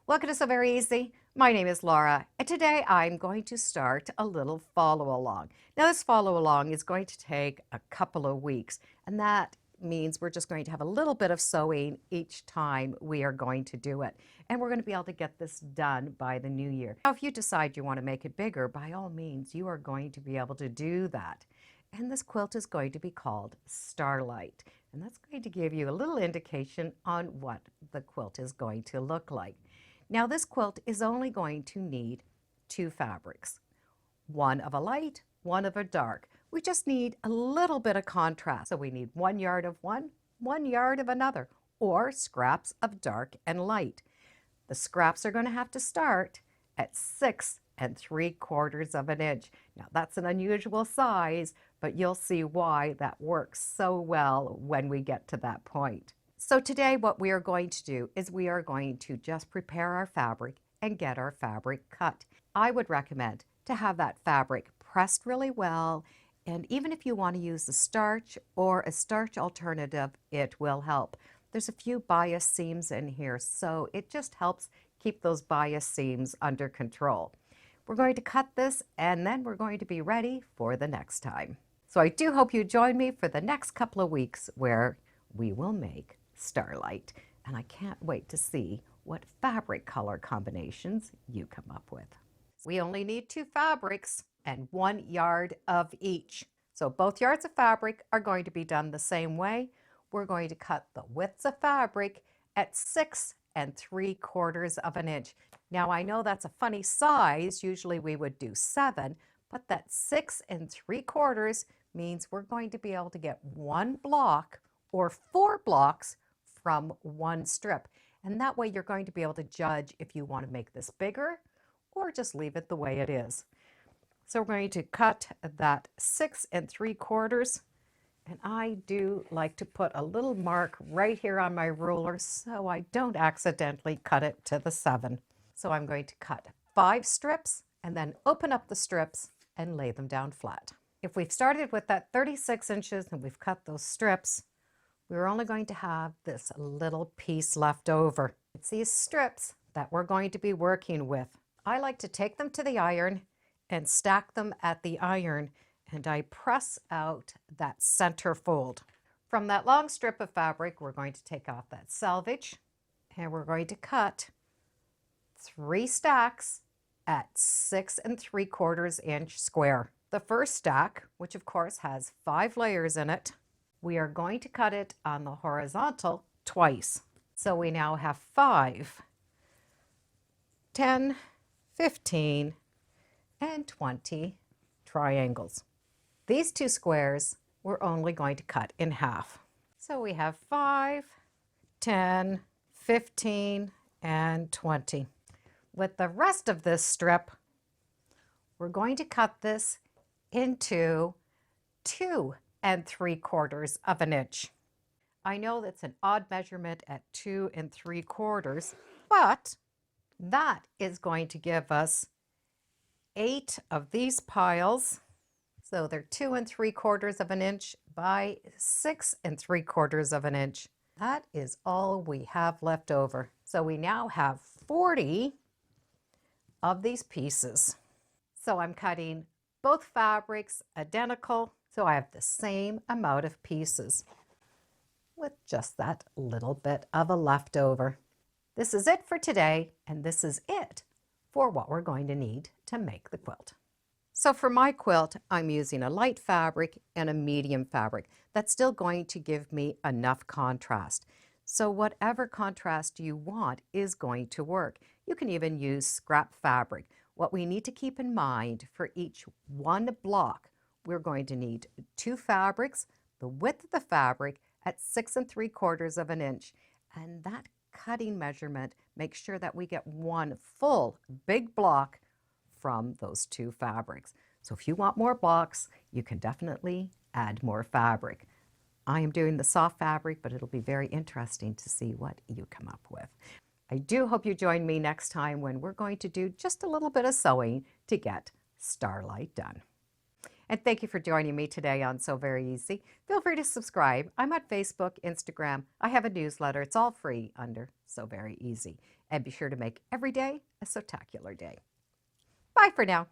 Welcome to So Very Easy. My name is Laura, and today I'm going to start a little follow along. Now, this follow along is going to take a couple of weeks, and that means we're just going to have a little bit of sewing each time we are going to do it. And we're going to be able to get this done by the new year. Now, if you decide you want to make it bigger, by all means, you are going to be able to do that. And this quilt is going to be called Starlight. And that's going to give you a little indication on what the quilt is going to look like. Now, this quilt is only going to need two fabrics, one of a light, one of a dark. We just need a little bit of contrast. So we need 1 yard of one yard of another, or scraps of dark and light. The scraps are going to have to start at 6 3/4 of an inch. Now, that's an unusual size, but you'll see why that works so well when we get to that point. So today what we are going to do is we are going to just prepare our fabric and get our fabric cut. I would recommend to have that fabric pressed really well, and even if you want to use a starch or a starch alternative, it will help. There's a few bias seams in here, so it just helps keep those bias seams under control. We're going to cut this, and then we're going to be ready for the next time. So I do hope you join me for the next couple of weeks where we will make Starlight, and I can't wait to see what fabric color combinations you come up with. We only need two fabrics and 1 yard of each. So both yards of fabric are going to be done the same way. We're going to cut the widths of fabric at 6 3/4 of an inch. Now, I know that's a funny size. Usually we would do 7, but that 6 3/4 means we're going to be able to get one block or 4 blocks from one strip. And that way you're going to be able to judge if you want to make this bigger or just leave it the way it is. So we're going to cut that 6 3/4. And I do like to put a little mark right here on my ruler so I don't accidentally cut it to the 7. So I'm going to cut 5 strips and then open up the strips and lay them down flat. If we've started with that 36 inches and we've cut those strips, we're only going to have this little piece left over. It's these strips that we're going to be working with. I like to take them to the iron and stack them at the iron, and I press out that center fold. From that long strip of fabric, we're going to take off that selvage, and we're going to cut 3 stacks at 6 3/4 inch square. The first stack, which of course has 5 layers in it, we are going to cut it on the horizontal twice. So we now have 5, 10, 15, and 20 triangles. These 2 squares we're only going to cut in half. So we have 5, 10, 15, and 20. With the rest of this strip, we're going to cut this into 2 3/4 of an inch. I know that's an odd measurement at 2 3/4, but that is going to give us 8 of these piles. So they're 2 3/4 of an inch by 6 3/4 of an inch. That is all we have left over. So we now have 40 of these pieces. So I'm cutting both fabrics identical, so I have the same amount of pieces with just that little bit of a leftover. This is it for today, and this is it for what we're going to need to make the quilt. So for my quilt, I'm using a light fabric and a medium fabric. That's still going to give me enough contrast. So whatever contrast you want is going to work. You can even use scrap fabric. What we need to keep in mind, for each one block, we're going to need 2 fabrics, the width of the fabric at 6 3/4 of an inch. And that cutting measurement makes sure that we get one full big block from those 2 fabrics. So if you want more blocks, you can definitely add more fabric. I am doing the soft fabric, but it'll be very interesting to see what you come up with. I do hope you join me next time when we're going to do just a little bit of sewing to get Starlight done. And thank you for joining me today on So Very Easy. Feel free to subscribe. I'm on Facebook, Instagram. I have a newsletter. It's all free under So Very Easy. and be sure to make every day a spectacular day. Bye for now.